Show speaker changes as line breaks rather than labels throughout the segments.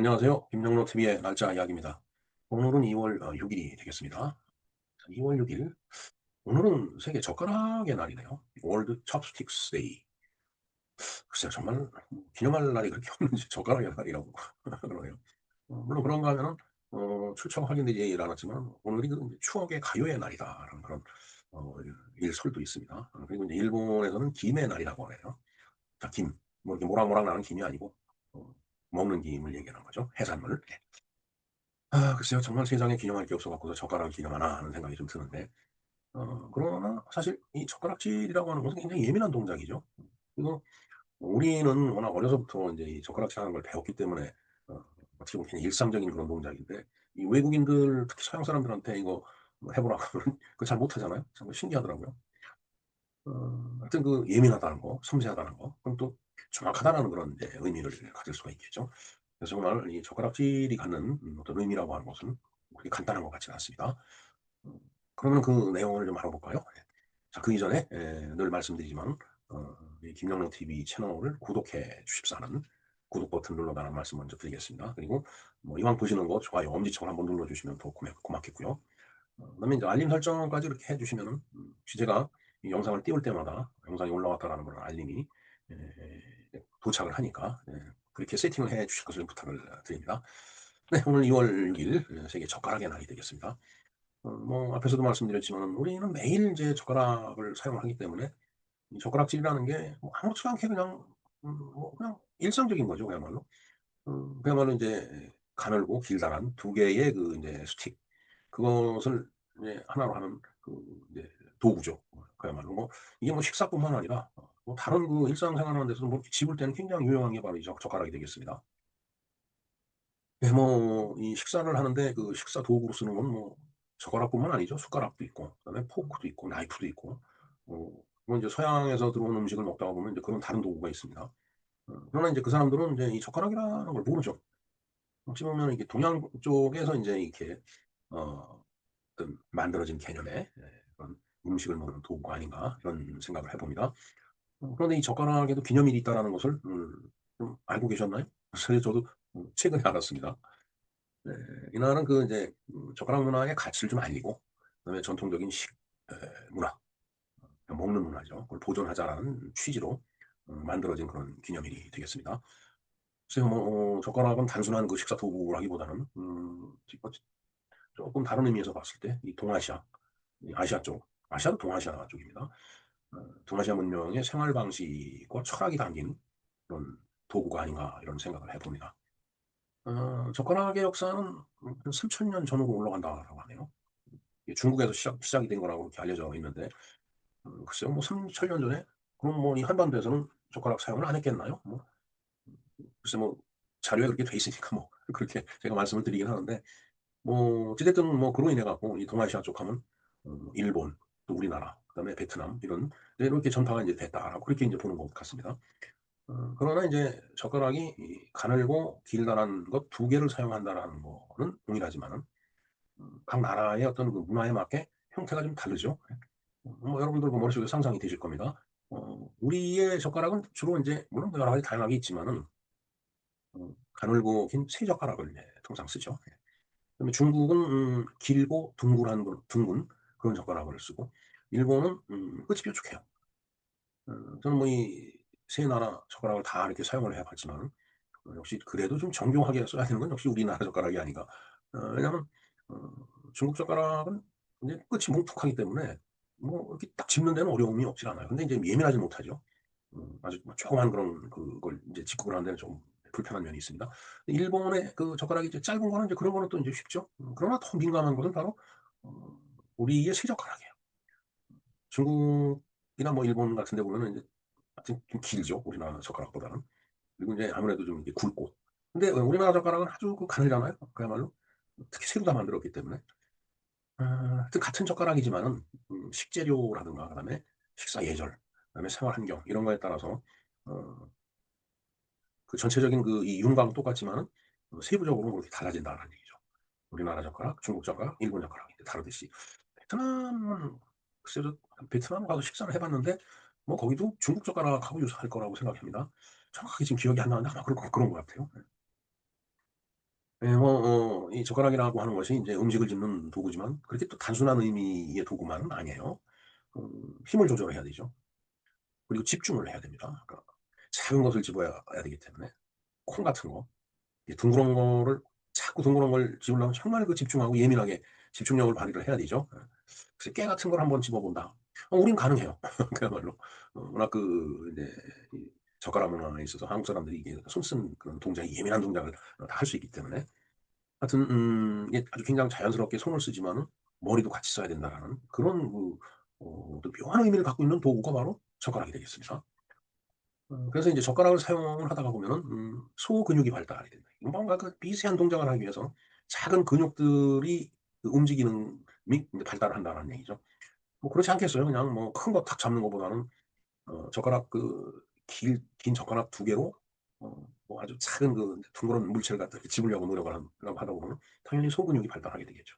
안녕하세요. 김정로 TV의 날짜 이야기입니다. 오늘은 2월 6일이 되겠습니다. 2월 6일. 오늘은 세계 젓가락의 날이네요. 월드 첩스틱스 데이. 글쎄요, 정말 기념할 날이 그렇게 없는지 젓가락의 날이라고 그러네요. 물론 그런가 하면은 출처가 확인되지 않았지만 오늘이 그 이제 추억의 가요의 날이다라는 그런 어, 일설도 있습니다. 그리고 이제 일본에서는 김의 날이라고 하네요. 자, 김. 뭐 이렇게 모락모락 나는 김이 아니고 어, 먹는 김을 얘기하는 거죠. 해산물. 예. 글쎄요. 정말 세상에 기념할 게 없어 갖고서 젓가락을 기념하나 하는 생각이 좀 드는데 그러나 사실 이 젓가락질이라고 하는 것은 굉장히 예민한 동작이죠. 이거 우리는 워낙 어려서부터 인제 이 젓가락질하는 걸 배웠기 때문에 어 어떻게 보면 그냥 일상적인 그런 동작인데 이 외국인들 특히 서양 사람들한테 이거 뭐 해 보라고 하면 그거 잘 못하잖아요. 정말 신기하더라고요. 하여튼 그 예민하다는 거, 섬세하다는 거, 그럼 또 정확하다라는 그런 이제 의미를 가질 수가 있겠죠. 그래서 정말 이 젓가락질이 갖는 어떤 의미라고 하는 것은 그렇게 간단한 것 같지는 않습니다. 음 그러면 그 내용을 좀 알아볼까요? 예. 자 그 이전에 늘 말씀드리지만 이 김영랑 TV 채널을 구독해 주십사는 구독 버튼 눌러달라는 말씀 먼저 드리겠습니다. 그리고 뭐 이왕 보시는 거 좋아요, 엄지척을 한번 눌러 주시면 더 고맙겠고요. 그다음에 인제 알림 설정까지 이렇게 해 주시면은 혹시 제가 이 영상을 띄울 때마다 영상이 올라왔다라는 그런 알림이 도착을 하니까 그렇게 세팅을 해 주실 것을 부탁을 드립니다. 네, 오늘 2월 6일 세계 젓가락의 날이 되겠습니다. 뭐 앞에서도 말씀드렸지만은 우리는 매일 이제 젓가락을 사용하기 때문에 이 젓가락질이라는 게 뭐 아무렇지도 않게 그냥 뭐 그냥 일상적인 거죠, 그야말로. 그야말로 인제 가늘고 길다란 두 개의 그 인제 스틱, 그것을 이제 하나로 하는 그 이제 도구죠. 그야말로 뭐 이게 뭐 식사뿐만 아니라 뭐 다른 그 일상생활하는 데서도 뭐 이렇게 집을 때는 굉장히 유용한 게 바로 이 젓가락이 되겠습니다. 예, 뭐 이 식사를 하는데 그 식사 도구로 쓰는 건 뭐 젓가락뿐만 아니죠. 숟가락도 있고 그다음에 포크도 있고 나이프도 있고 뭐 인제 서양에서 들어온 음식을 먹다가 보면 이제 그런 다른 도구가 있습니다. 그러나 인제 그 사람들은 인제 이 젓가락이라는 걸 모르죠. 어찌 보면 이게 동양 쪽에서 인제 이렇게 어 어떤 만들어진 개념의 그런 '음식을 먹는 도구가 아닌가.' 이런 생각을 해 봅니다. 그런데 이 젓가락에도 기념일이 있다라는 것을 좀 알고 계셨나요? 사실 저도 최근에 알았습니다. 네. 이날은 그 이제 젓가락 문화의 가치를 좀 알리고 그다음에 전통적인 에 문화, 먹는 문화죠. 그걸 보존하자라는 취지로 만들어진 그런 기념일이 되겠습니다. 글쎄요 뭐 젓가락은 단순한 그 식사 도구라기보다는 쪼끔 다른 의미에서 봤을 때 이 동아시아, 이 아시아 쪽, 아시아도 동아시아 쪽입니다. 동아시아 문명의 생활 방식과 철학이 담긴 그런 도구가 아닌가 이런 생각을 해 봅니다. 젓가락의 역사는 한 3,000년 전으로 올라간다라고 하네요. 이게 중국에서 시작이 된 거라고 이렇게 알려져 있는데 글쎄요 뭐 3,000년 전에 그럼 뭐 이 한반도에서는 젓가락 사용을 안 했겠나요? 뭐 글쎄 뭐 자료에 그렇게 돼 있으니까 뭐 그렇게 제가 말씀을 드리긴 하는데 뭐 어찌 됐든 뭐 그로 인해 갖고 이 동아시아 쪽 하면 일본, 또 우리나라, 그다음에 베트남 이런 이제 이렇게 전파가 인제 됐다라고 그렇게 인제 보는 것 같습니다. 그러나 인제 젓가락이 이 가늘고 길다란 것 두 개를 사용한다라는 거는 동일하지만은 각 나라의 어떤 그 문화에 맞게 형태가 좀 다르죠. 뭐 여러분들 그 머릿속에 상상이 되실 겁니다. 우리의 젓가락은 주로 인제 물론 뭐 여러 가지 다양하게 있지만은 가늘고 긴 쇠 젓가락을 이제 통상 쓰죠. 그다음에 중국은 길고 둥근 그런 젓가락을 쓰고 일본은 끝이 뾰족해요. 저는 뭐 이 세 나라 젓가락을 다 이렇게 사용을 해 봤지만은 역시 그래도 좀 정교하게 써야 되는 건 역시 우리나라 젓가락이 아닌가. 왜냐하면 어 중국 젓가락은 인제 끝이 뭉툭하기 때문에 뭐 이렇게 딱 집는 데는 어려움이 없질 않아요. 근데 인제 예민하지 못하죠. 아주 뭐 조그만 그런 그걸 인제 직구를 하는 데는 좀 불편한 면이 있습니다. 일본의 그 젓가락이 이제 짧은 거는 이제 그런 거는 또 인제 쉽죠. 그러나 더 민감한 것은 바로 어 우리의 쇠젓가락이에요. 중국이나 뭐 일본 같은 데 보면은 인제 하여튼 좀 길죠, 우리나라 젓가락보다는. 그리고 인제 아무래도 좀 이렇게 굵고. 근데 우리나라 젓가락은 아주 그 가늘잖아요, 그야말로. 특히 쇠로 다 만들었기 때문에. 하여튼 같은 젓가락이지만은 식재료라든가 그다음에 식사 예절, 그다음에 생활 환경 이런 거에 따라서 어 그 전체적인 그 이 윤곽은 똑같지만은 세부적으로 그렇게 달라진다는 얘기죠. 우리나라 젓가락, 중국 젓가락, 일본 젓가락이 다르듯이. 베트남은 글쎄요. 베트남 가서 식사를 해 봤는데 뭐 거기도 중국 젓가락하고 유사할 거라고 생각합니다. 정확하게 지금 기억이 안 나는데 아마 그런 것 같아요. 네. 예 이 젓가락이라고 하는 것이 인제 음식을 집는 도구지만 그렇게 또 단순한 의미의 도구만은 아니에요. 힘을 조절해야 되죠. 그리고 집중을 해야 됩니다. 그러니까 작은 것을 집어야 되기 때문에 콩 같은 거 이 둥그런 거를 자꾸 둥그런 걸 집으려면 정말 그 집중하고 예민하게 집중력을 발휘를 해야 되죠. 그래서 깨 같은 걸 한번 집어 본다. 우린 가능해요. 그야말로. 워낙 이제 이 젓가락 문화에 있어서 한국 사람들이 이게 손 쓰는 그런 동작이 예민한 동작을 다 할 수 있기 때문에 하여튼 이게 아주 굉장히 자연스럽게 손을 쓰지만은 머리도 같이 써야 된다라는 그런 어떤 묘한 의미를 갖고 있는 도구가 바로 젓가락이 되겠습니다. 그래서 인제 젓가락을 사용을 하다가 보면은 소근육이 발달하게 된다. 뭔가 그 미세한 동작을 하기 위해서 작은 근육들이 그 움직이는 이 인제 발달을 한다라는 얘기죠. 뭐 그렇지 않겠어요? 그냥 뭐 큰 거 탁 잡는 것보다는 젓가락 긴 젓가락 두 개로 뭐 아주 작은 둥그런 물체를 갖다 이렇게 집으려고 노력을 하다 보면은 당연히 소근육이 발달하게 되겠죠.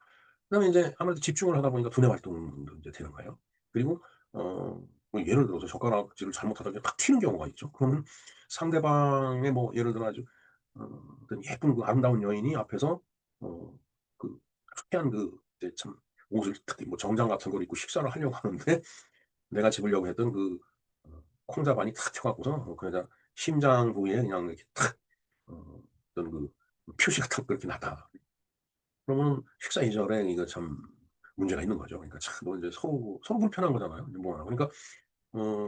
그다음에 인제 아무래도 집중을 하다 보니까 두뇌 활동도 인제 되는 거예요. 그리고 뭐 예를 들어서 젓가락질을 잘못하다가 그냥 탁 튀는 경우가 있죠. 그러면 상대방의 뭐 예를 들어 아주 어떤 예쁜 그 아름다운 여인이 앞에서 어 그 화려한 이제 참 옷을 특히 뭐 정장 같은 걸 입고 식사를 하려고 하는데 내가 집으려고 했던 콩자반이 탁 튀어 갖고서 그 여자 심장 부위에 그냥 이렇게 탁 어떤 표시 같은 거 이렇게 났다. 그러면은 식사 이전에 이거 참 문제가 있는 거죠. 그러니까 참 뭐 인제 서로 불편한 거잖아요. 이제 뭐 그러니까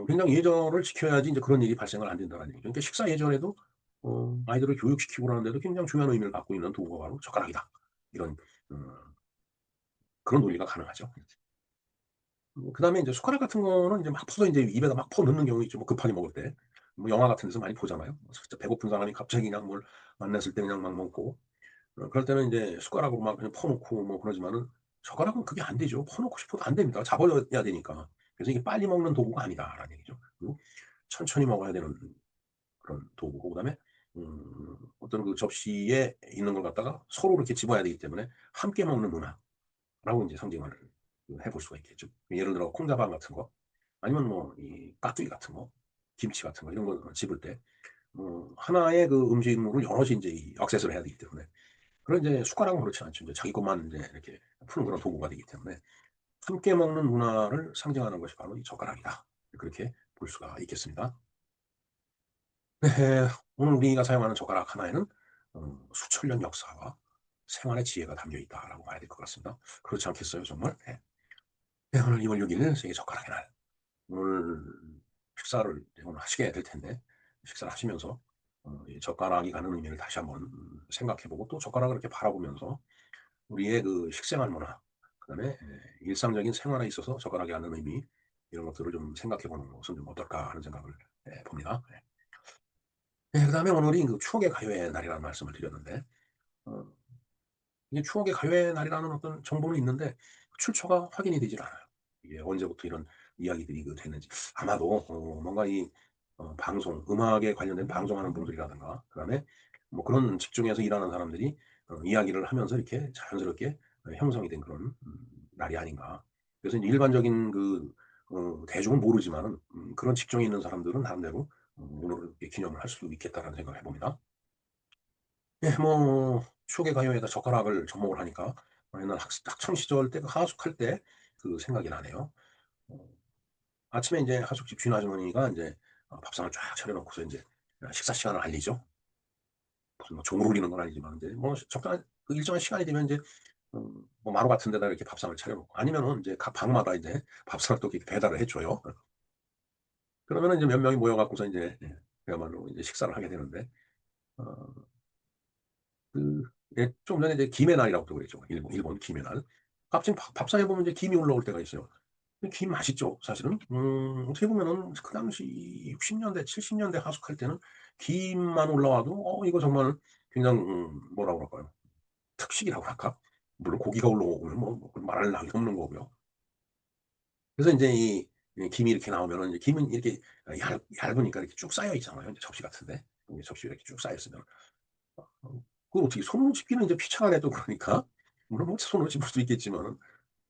굉장히 예절을 지켜야지 인제 그런 일이 발생을 안 된다는 얘기죠. 그러니까 식사 예절에도 아이들을 교육시키고 그러는데도 굉장히 중요한 의미를 갖고 있는 도구가 바로 젓가락이다. 이런 어 그런 논리가 가능하죠. 그다음에 인제 숟가락 같은 거는 인제 막 퍼서 인제 입에다 막 퍼 넣는 경우 있죠. 뭐 급하게 먹을 때. 뭐 영화 같은 데서 많이 보잖아요. 진짜 배고픈 사람이 갑자기 그냥 뭘 만났을 때 그냥 막 먹고 그럴 때는 인제 숟가락으로 막 그냥 퍼 놓고 뭐 그러지만은 젓가락은 그게 안 되죠. 퍼 놓고 싶어도 안 됩니다. 잡아야 되니까. 그래서 이게 '빨리 먹는 도구가 아니다.'라는 얘기죠. 그리고 천천히 먹어야 되는 그런 도구고 그다음에 어떤 접시에 있는 걸 갖다가 서로 이렇게 집어야 되기 때문에 함께 먹는 문화라고 인제 상징을 해 볼 수가 있겠죠. 예를 들어 콩자반 같은 거 아니면 뭐 이 깍두기 같은 거, 김치 같은 거 이런 거 집을 때 하나의 음식물을 여럿이 인제 이 액세스를 해야 되기 때문에 그런 이제 숟가락은 그렇지 않죠. 인제 자기 것만 인제 이렇게 푸는 그런 도구가 되기 때문에 함께 먹는 문화를 상징하는 것이 바로 이 젓가락이다. 그렇게 볼 수가 있겠습니다. 네. 오늘 우리가 사용하는 젓가락 하나에는 수천 년 역사와 생활의 지혜가 담겨 있다라고 봐야 될 것 같습니다. 그렇지 않겠어요 정말? 네. 네 오늘 2월 6일 세계 젓가락의 날. 오늘 식사를 이제 오늘 하시게 될 텐데 식사를 하시면서 이 젓가락이 가는 의미를 다시 한번 생각해 보고 또 젓가락을 이렇게 바라보면서 우리의 식생활 문화 그다음에 일상적인 생활에 있어서 젓가락이 하는 의미 이런 것들을 좀 생각해 보는 것은 좀 어떨까 하는 생각을 봅니다. 네. 네 그다음에 오늘이 추억의 가요의 날이라는 말씀을 드렸는데 어 이게 추억의 가요의 날이라는 어떤 정보는 있는데 출처가 확인이 되질 않아요. 이게 언제부터 이런 이야기들이 됐는지. 아마도 뭔가 이 방송, 음악에 관련된 방송하는 분들이라든가 그다음에 뭐 그런 직종에서 일하는 사람들이 이야기를 하면서 이렇게 자연스럽게 형성이 된 그런 날이 아닌가. 그래서 인제 일반적인 대중은 모르지만은 그런 직종에 있는 사람들은 나름대로 오늘을 이렇게 기념을 할 수 있겠다라는 생각을 해 봅니다. 예 뭐 추억의 가요에다 젓가락을 접목을 하니까 옛날 학창 시절 때 하숙할 때 생각이 나네요. 어 아침에 인제 하숙집 주인 아주머니가 인제 밥상을 쫙 차려 놓고서 인제 식사 시간을 알리죠. 무슨 뭐 종을 울리는 건 아니지만 인제 뭐 적당한 일정한 시간이 되면 인제 뭐 마루 같은 데다가 이렇게 밥상을 차려 놓고 아니면은 인제 각 방마다 인제 밥상을 또 이렇게 배달을 해 줘요. 그러면은 인제 몇 명이 모여 갖고서 인제 그야말로 인제 식사를 하게 되는데 어 그 좀 전에 이제 김의 날이라고 또 그랬죠. 일본 김의 날. 밥상에 보면 이제 김이 올라올 때가 있어요. 근데 김 맛있죠 사실은. 어떻게 보면은 그 당시 60 년대 70 년대 하숙할 때는 김만 올라와도 이거 정말 굉장히 뭐라 그럴까요? 특식이라고 할까? 물론 고기가 올라오면 뭐 말할 나위 없는 거고요. 그래서 인제 이 김이 이렇게 나오면은 이제 김은 이렇게 얇으니까 이렇게 쭉 쌓여 있잖아요, 이제 접시 같은데. 접시에 이렇게 쭉 쌓여 있으면. 그걸 어떻게 손으로 집기는 이제 귀찮아해 또 그러니까. 물론 뭐 손으로 집을 수도 있겠지만은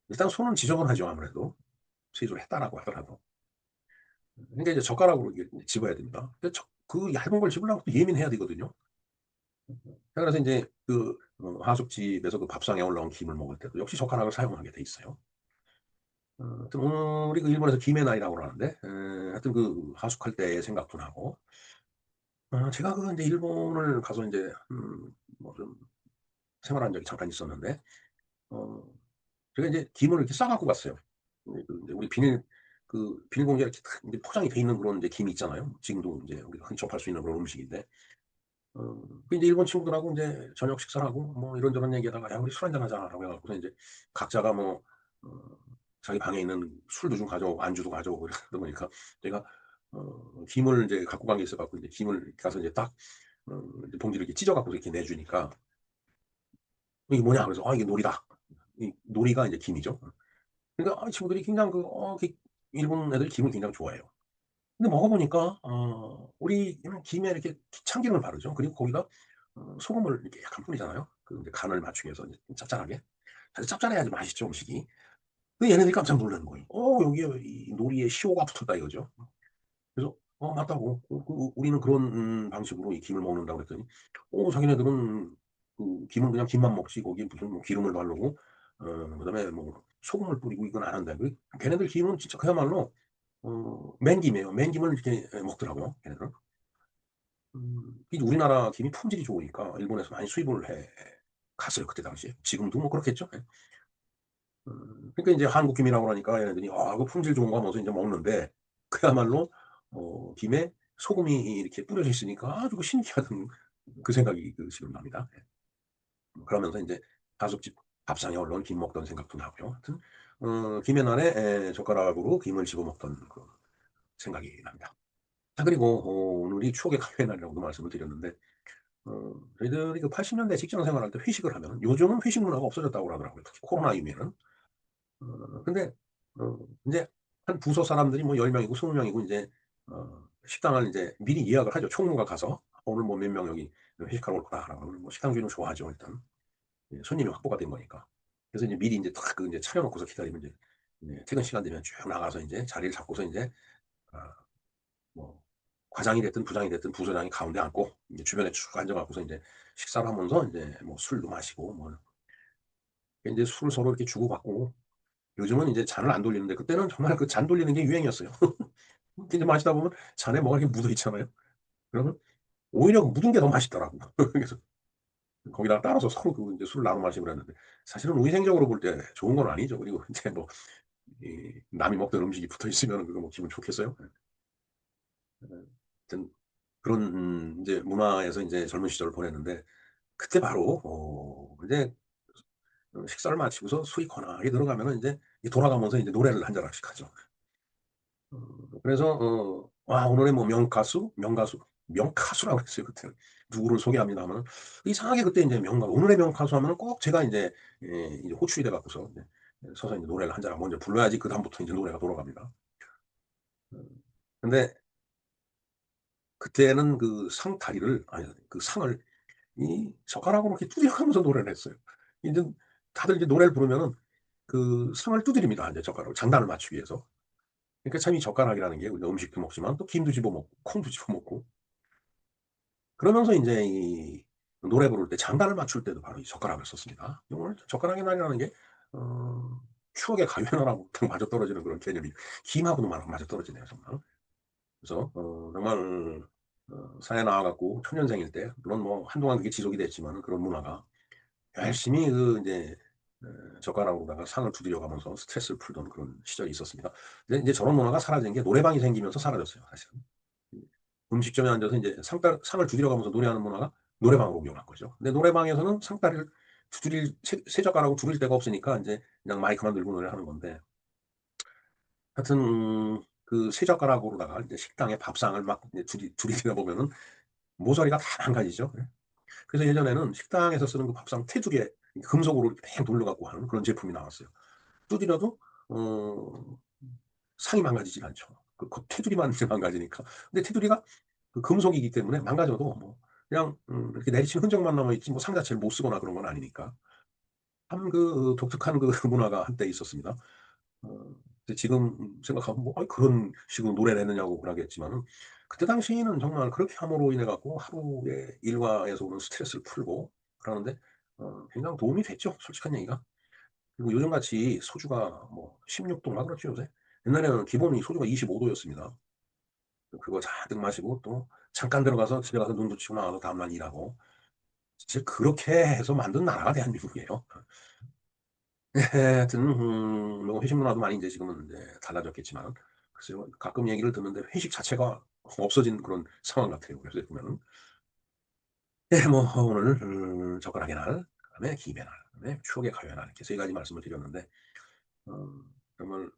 일단 손은 지저분하죠 아무래도. 세조를 했다라고 하더라도. 그러니까 이제 젓가락으로 이게 집어야 됩니다. 근데 그 얇은 걸 집으려면 또 예민해야 되거든요. 그래서 인제 하숙집에서 그 밥상에 올라온 김을 먹을 때도 역시 젓가락을 사용하게 돼 있어요. 하여튼 오늘이 그 일본에서 김의 날이라고 그러는데 하여튼 그 하숙할 때의 생각도 나고 제가 그 인제 일본을 가서 인제 뭐 좀 생활한 적이 잠깐 있었는데 어 제가 인제 김을 이렇게 싸 갖고 갔어요. 그 인제 우리 비닐봉지에 이렇게 탁 인제 포장이 돼 있는 그런 인제 김이 있잖아요. 지금도 인제 우리가 흔히 접할 수 있는 그런 음식인데 그 인제 일본 친구들하고 인제 저녁 식사를 하고 뭐 이런저런 얘기하다가 "야 우리 술 한잔 하자."라고 해 갖고서 인제 각자가 뭐 어 자기 방에 있는 술도 좀 가져오고 안주도 가져오고 이러다 보니까 제가 김을 인제 갖고 간 게 있어 갖고 인제 김을 가서 인제 딱 이제 봉지를 이렇게 찢어 갖고서 이렇게 내주니까 "이게 뭐냐?" 그래서 "아 이게 놀이다." 이 놀이가 인제 김이죠. 그러니까 친구들이 굉장히 이렇게 일본 애들이 김을 굉장히 좋아해요. 근데 먹어 보니까 우리는 김에 이렇게 참기름을 바르죠. 그리고 거기다 소금을 이렇게 약간 뿌리잖아요. 그 인제 간을 맞추기 위해서 이제 좀 짭짤하게. 사실 짭짤해야지 맛있죠, 음식이. 근데 얘네들이 깜짝 놀라는 거예요. 여기에 이 "놀이에 시오가 붙었다." 이거죠. 그래서 맞다고. 우리는 그런 방식으로 이 김을 먹는다고 그랬더니 자기네들은 그 김은 그냥 김만 먹지 거기에 무슨 뭐 기름을 바르고 그다음에 뭐 소금을 뿌리고 이건 안 한다. 걔네들 김은 진짜 그야말로 맨김이에요. 맨김을 이렇게 먹더라고요, 걔네들은. 이 우리나라 김이 품질이 좋으니까 일본에서 많이 수입을 해 갔어요, 그때 당시에. 지금도 뭐 그렇겠죠. 예. 그러니까 인제 한국 김이라고 그러니까 얘네들이 그 품질 좋은 거 하면서 인제 먹는데 그야말로 김에 소금이 이렇게 뿌려져 있으니까 아주 그 신기하던 그 생각이 지금 납니다. 예. 그러면서 인제 하숙집 밥상에 올라온 김 먹던 생각도 나고요. 하여튼 김의 날에 젓가락으로 김을 집어 먹던 그 생각이 납니다. 자 그리고 오늘이 추억의 가요의 날이라고도 말씀을 드렸는데 저희들이 그 80 년대 직장 생활할 때 회식을 하면 요즘은 회식 문화가 없어졌다고 그러더라고요, 특히 코로나 이후에는. 근데 인제 한 부서 사람들이 뭐 10 명이고 20 명이고 인제 식당을 인제 미리 예약을 하죠. 총무가 가서 "오늘 뭐 몇 명 여기 회식하러 올 거다."라고 그러면 뭐 식당 주인은 좋아하죠 일단. 예 손님이 확보가 된 거니까. 그래서 인제 미리 인제 딱 인제 차려 놓고서 기다리면 인제 퇴근 시간 되면 쭉 나가서 인제 자리를 잡고서 인제 아 뭐 과장이 됐든 부장이 됐든 부서장이 가운데 앉고 이제 주변에 쭉 앉아 갖고서 인제 식사를 하면서 인제 뭐 술도 마시고 뭐 인제 술을 서로 이렇게 주고받고 요즘은 인제 잔을 안 돌리는데 그때는 정말 그 잔 돌리는 게 유행이었어요. 이제 마시다 보면 잔에 뭐가 이렇게 묻어 있잖아요. 그러면 오히려 묻은 게 더 맛있더라고. 그래서 거기다가 따라서 서로 인제 술을 나눠 마시고 그랬는데 사실은 위생적으로 볼 때 좋은 건 아니죠. 그리고 인제 뭐 남이 먹던 음식이 붙어 있으면은 그거 뭐 기분 좋겠어요? 예. 하여튼 그런 인제 문화에서 인제 젊은 시절을 보냈는데 그때 바로 인제 식사를 마치고서 술이 거나하게 들어가면은 인제 돌아가면서 인제 노래를 한 자락씩 하죠. 그래서 오늘의 뭐 명가수라고 했어요 그때는. 누구를 소개합니다 하면은 이상하게 그때 인제 오늘의 명가수 하면은 꼭 제가 인제 이제 호출이 돼 갖고서 이제 서서 인제 노래를 한 자락 먼저 불러야지 그다음부터 인제 노래가 돌아갑니다. 근데 그때는 그 상다리를 아니 그 상을 이 젓가락으로 이렇게 두드려 가면서 노래를 했어요. 인제 다들 이제 노래를 부르면은 그 상을 두드립니다 인제 젓가락으로 장단을 맞추기 위해서. 그러니까 참 이 젓가락이라는 게 우리가 음식도 먹지만 또 김도 집어 먹고 콩도 집어 먹고 그러면서 인제 이 노래 부를 때 장단을 맞출 때도 바로 이 젓가락을 썼습니다. 오늘 젓가락의 날이라는 게 어 추억의 가요의 날하고 딱 맞아떨어지는 그런 개념이 김하고도 맞아떨어지네요 정말. 그래서 정말 사회 나와 갖고 초년생일 때 물론 뭐 한동안 그게 지속이 됐지만은 그런 문화가 열심히 인제 젓가락으로다가 상을 두드려 가면서 스트레스를 풀던 그런 시절이 있었습니다. 근데 인제 저런 문화가 사라진 게 노래방이 생기면서 사라졌어요 사실은. 음 음식점에 앉아서 인제 상을 두드려 가면서 노래하는 문화가 노래방으로 옮겨간 거죠. 근데 노래방에서는 상다리를 두드릴 세 젓가락으로 두들 데가 없으니까 인제 그냥 마이크만 들고 노래하는 건데 하여튼 그 세 젓가락으로다가 이제 식당에 밥상을 막 이제 들이대다 보면은 모서리가 다 망가지죠. 예. 그래서 예전에는 식당에서 쓰는 그 밥상 테두리에 금속으로 이렇게 맹 돌려 갖고 하는 그런 제품이 나왔어요. 두드려도 어 상이 망가지질 않죠. 그 테두리만 이제 망가지니까. 근데 테두리가 그 금속이기 때문에 망가져도 뭐 그냥 이렇게 내리친 흔적만 남아 있지 뭐 상 자체를 못 쓰거나 그런 건 아니니까. 참 독특한 그 문화가 한때 있었습니다. 근데 지금 생각하면 뭐 '아이 그런 식으로 노래를 했느냐.'고 그러겠지만은 그때 당시에는 정말 그렇게 함으로 인해 갖고 하루에 일과에서 오는 스트레스를 풀고 그러는데 굉장히 도움이 됐죠, 솔직한 얘기가. 그리고 요즘같이 소주가 뭐 16 도인가 그렇죠, 요새? 옛날에는 기본이 소주가 25 도였습니다. 그거 잔뜩 마시고 또 잠깐 들어가서 집에 가서 눈도 치고 나와서 다음날 일하고 사실 그렇게 해서 만든 나라가 대한민국이에요. 예, 하여튼 뭐 회식 문화도 많이 인제 지금은 인제 달라졌겠지만 글쎄요. 가끔 얘기를 듣는데 회식 자체가 없어진 그런 상황 같아요, 요새 보면은. 예, 뭐 오늘 젓가락의 날, 그다음에 김의 날, 그다음에 추억의 가요의 날 이렇게 세 가지 말씀을 드렸는데 어 정말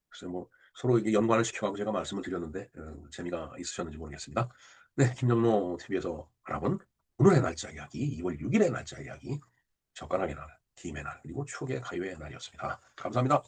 글쎄요, 뭐 서로 이게 연관을 시켜 갖고 제가 말씀을 드렸는데 재미가 있으셨는지 모르겠습니다. 네, 김정로 TV에서 알아본 오늘의 날짜 이야기, 2월 6 일의 날짜 이야기, 젓가락의 날, 김의 날, 그리고 추억의 가요의 날이었습니다. 감사합니다.